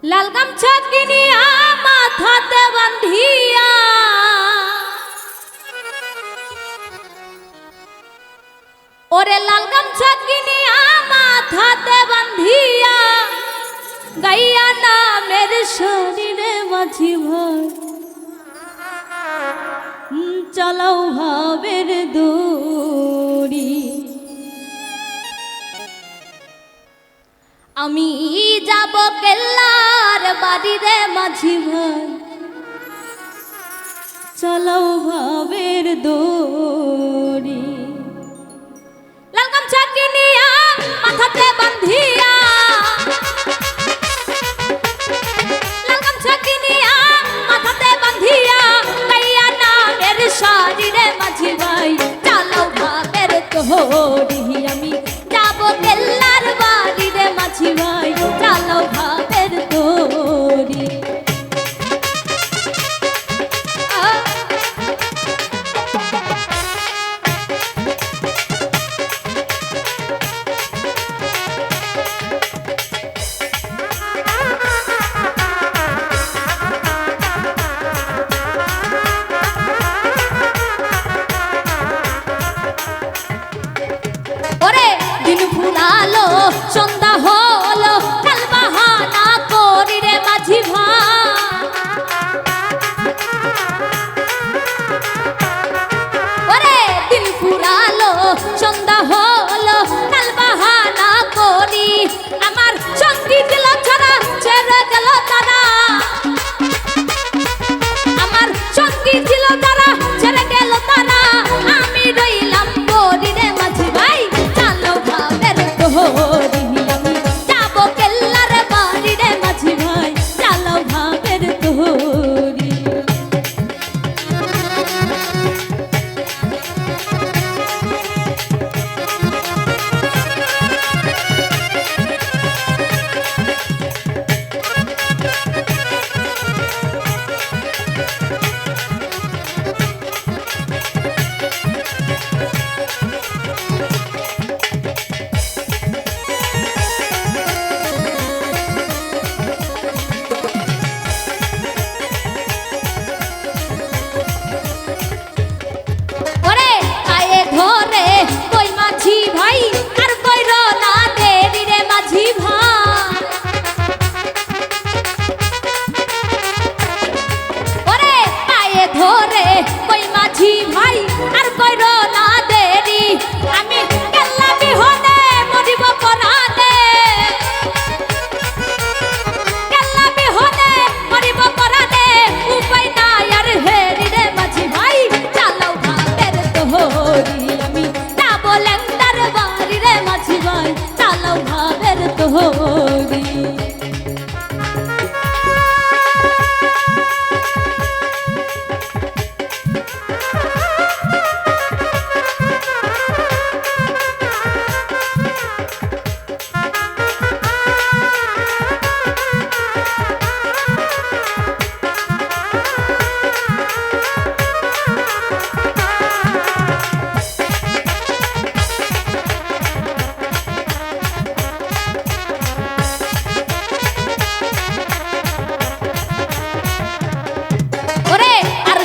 লাল গামছা কিনিয়া মাথাতে বান্ধিয়া ওরে লাল গামছা কিনিয়া মাথাতে বান্ধিয়া গাইয়া নামের শরীরে মাঝি ভর চালাও ভাবের দড়ি। আমি যাব কেল্লার বাড়িরে মাঝি ভাই চালাও ভাবের দড়ি। লাল গামছা কিনিয়া মাথাতে বান্ধিয়া লাল গামছা কিনিয়া মাথাতে বান্ধিয়া গাইয়া নামের শরীরে মাঝি ভাই চালাও ভাবের দড়ি। আমি যাব কেল্লার বাড়িরে মাঝি ভাই চালাও ভাবের দড়ি। সন্ধ্যা হলো কাল বাহানা করি রে মাঝি ভাই ওরে দিন ফুরালো সন্ধ্যা হলো কাল বাহানা করি আমার সঙ্গী দিল ছাড়া ছেড়ে গেল তারা আমার সঙ্গী ছিল তারা ছেড়ে গেল তারা আমি রইলাম করি রে মাঝি ভাই চালো ভাবের দড়ি।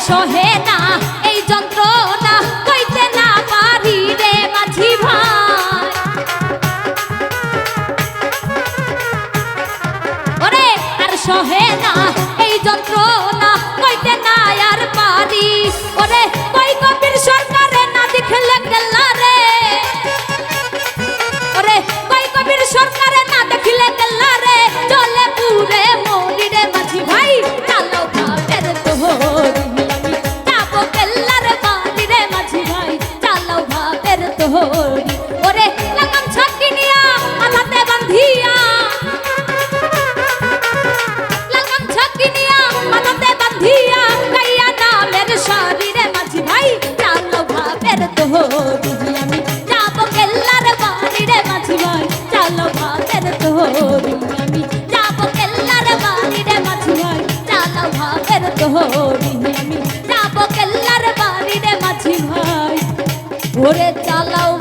সহে না এই যন্ত্রণা কইতে না পারি রে মাঝি ভাই ওরে আর সহে না এই যন্ত্রণা কইতে না আর পারি ওরে কই কবির সরকারে না দেখলে গেলা রে ওরে কই কবির সরকারে না দেখলে গেলা রে চলে পুরে মরি রে মাঝি ভাই চালো ভাবের দড়ি। ওরে লাল গামছা কিনিয়া মাথাতে বান্ধিয়া লাল গামছা কিনিয়া মাথাতে বান্ধিয়া গাইয়া নামের শরীরে মাঝি ভাই চালো ভাবের দড়ি। আমি যাব কেল্লার বাড়িরে মাঝি ভাই চালো ভাবের দড়ি। আমি যাব কেল্লার বাড়িরে মাঝি ভাই চালো ভাবের দড়ি। আমি যাব কেল্লার বাড়িরে মাঝি ভাই ওরে চালাও